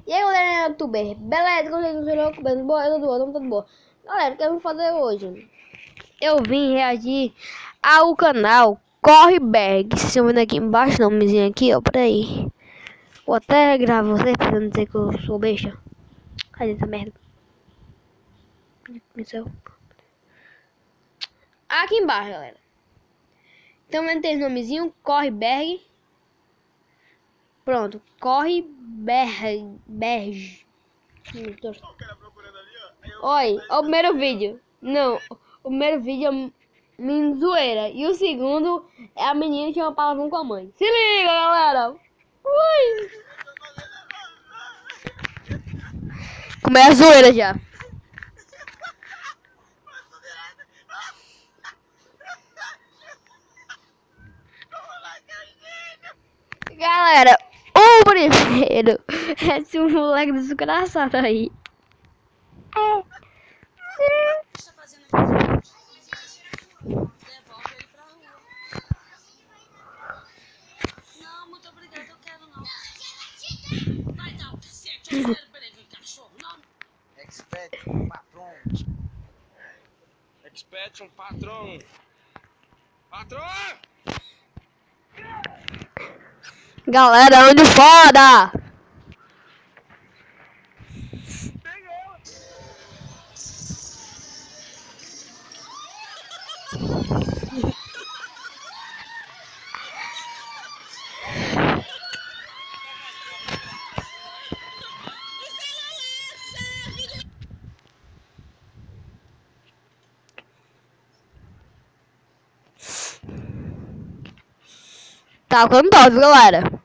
E aí galera, youtuber, beleza? Como vocês estão? Tudo bom? Eu tô boa, não tô boa. Galera, o que eu vou fazer hoje? Eu vim reagir ao canal Correberg. Vocês estão vendo aqui embaixo, o nomezinho aqui, ó, peraí. Vou até gravar vocês pra não dizer que eu sou besta. Cadê essa merda? Aqui embaixo, galera. Então vendo esse nomezinho, Correberg. Pronto, Correberg. Oi, o primeiro vídeo. Não, o primeiro vídeo é menino zoeira. E o segundo é a menina que é uma palavrão com a mãe. Se liga, galera. Ui. Começa a zoeira já. Galera, o primeiro é esse moleque desgraçado aí. Não, muito obrigada, eu quero não. Vai dar o cacete, eu quero ver cachorro, não. Expedition patrão. Expedition patrão. Patrão! Galera, onde foda! Tá com pause, galera.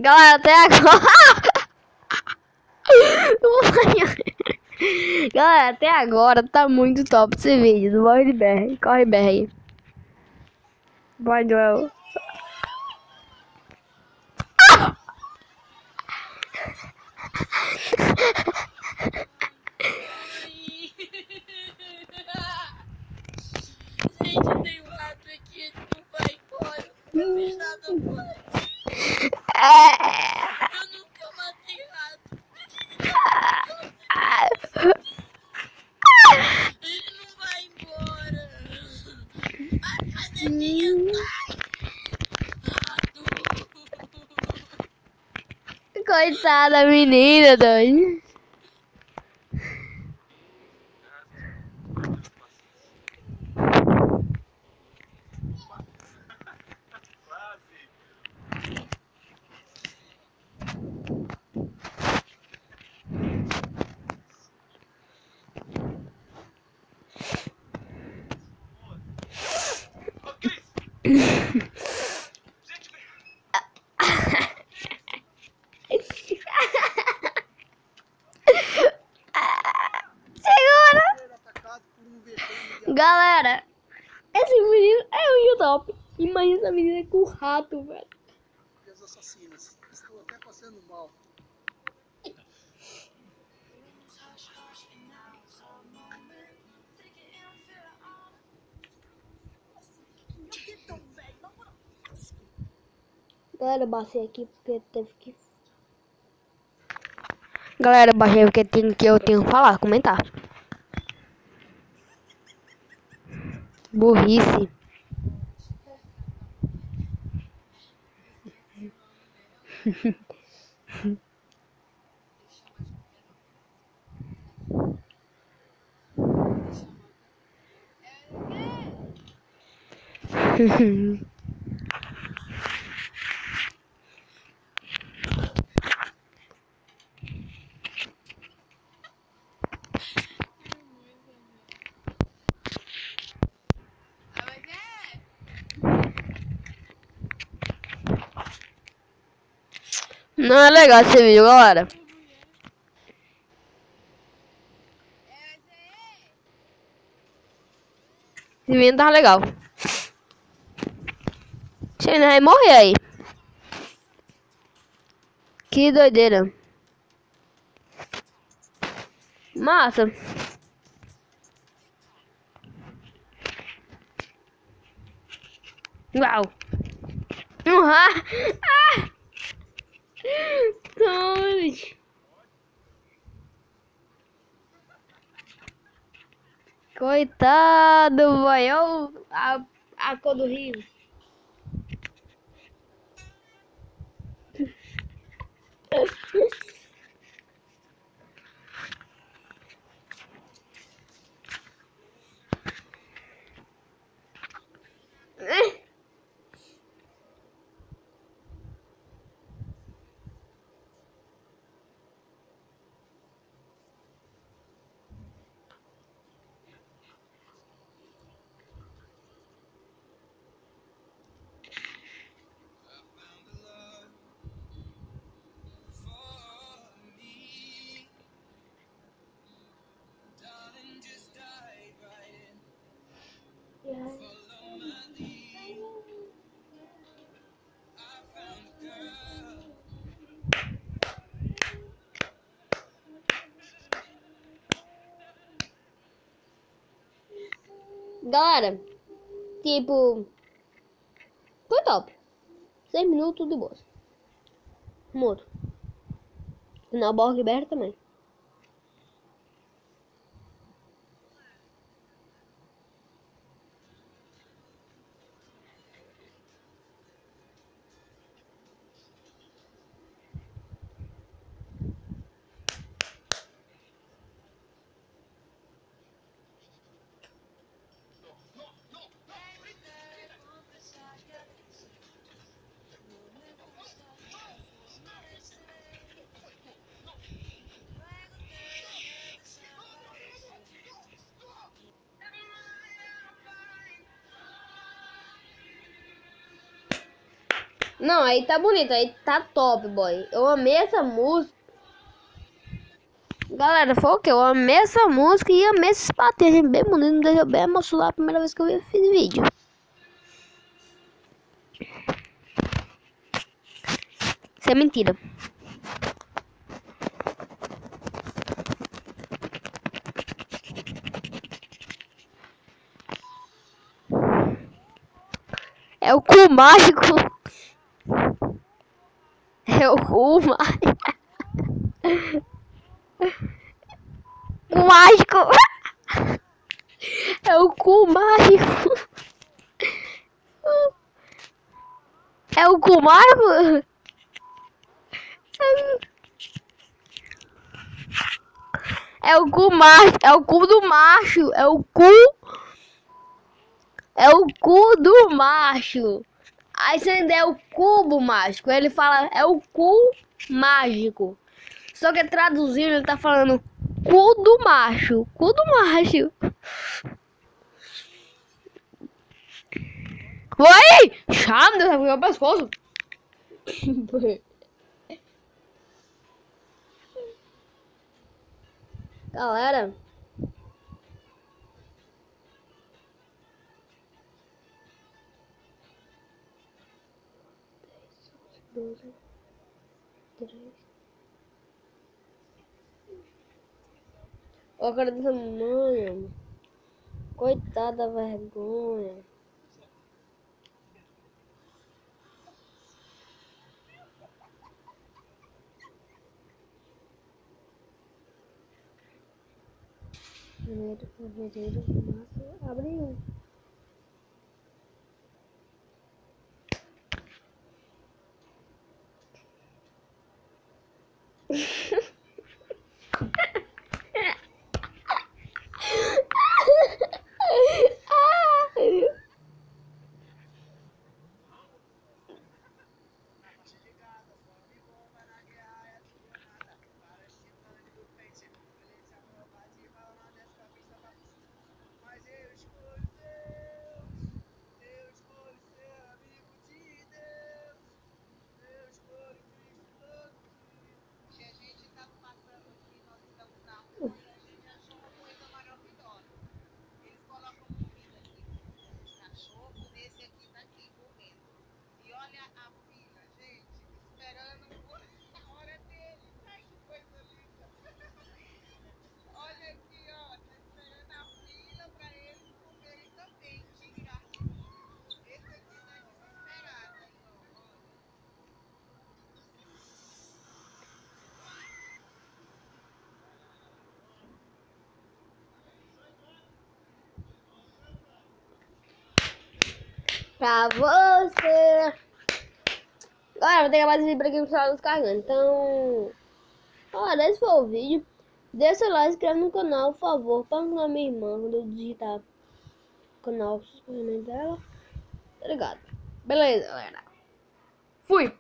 Galera, até agora. Galera, até agora tá muito top esse vídeo do Correberg. Correberg. Boy Joel. Gente, tem um rato aqui, ele não vai embora. Não fiz nada com ele. Eu nunca matei rato. Ele não vai embora. A cadelinha rato. Coitada menina, doido. Galera, esse menino é o YouTube. Imagina essa menina com o rato, velho. As assassinas. Estou até passando mal. Galera, eu baixei aqui porque teve que... Galera, eu baixei porque eu tenho que falar, comentar. Burrice. Não é legal esse vídeo, galera. Esse menino tava legal. Você ainda vai morrer aí. Que doideira. Massa. Uau. Ah! Ah! Ai. Coitado, boy. Olha a cor do rio. Galera, tipo, foi top. 6 minutos de boa. Morto. Na bola liberta também. Não, aí tá bonito, aí tá top, boy. Eu amei essa música. Galera, foi o que? Eu amei essa música e amei esses patins bem bonitos. Me deixou bem emocionado a primeira vez que eu vi esse vídeo. Isso é mentira. É o cu mágico. É o cu mágico. O mágico. É o cu mágico. É o cu mágico. É o cu macho. É o cu do macho. É o cu. É o cu do macho. Aí se ainda é o cubo mágico. Ele fala é o cu mágico. Só que traduzindo ele tá falando cu do macho. Cu do macho. Oi! Chama, Deus, meu pescoço. Galera. Ó a cara dessa mãe. Coitada da vergonha. Primeiro, massa, abriu. pra você. Galera, vou ter que acabar esse vídeo pra quem está descarregando. Então, olha, esse foi o vídeo. Deixa o like, se inscreve no canal, por favor. Para a minha irmã, quando eu digitar o canal, dela. Tá ligado? Beleza, galera. Fui.